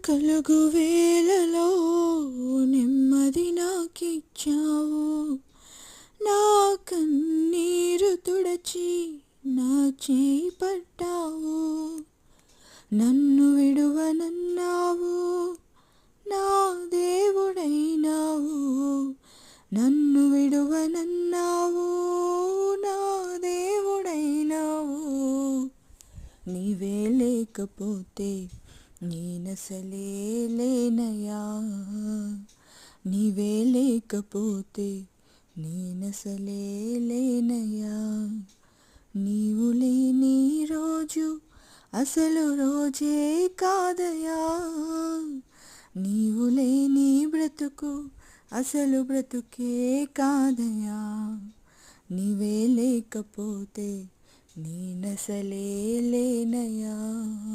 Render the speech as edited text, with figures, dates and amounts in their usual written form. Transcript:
కలుగు వేళలో నెమ్మది నాకిచ్చావు. నా కన్నీరు తుడచి నా చేయి పట్టావు. నన్ను విడువనన్నావు, నా దేవుడైనావు. నన్ను విడువనన్నావు, నా దేవుడైనావు. నీవే లేకపోతే నేనసలే లేనయ్యా. నీవే లేకపోతే నేనసలే లేనయ్యా. నీవు లేని రోజు అసలు రోజే కాదయా. నీవు లేని బ్రతుకు అసలు బ్రతుకే కాదయా. నీవే లేకపోతే నేనసలే లేనయ్యా.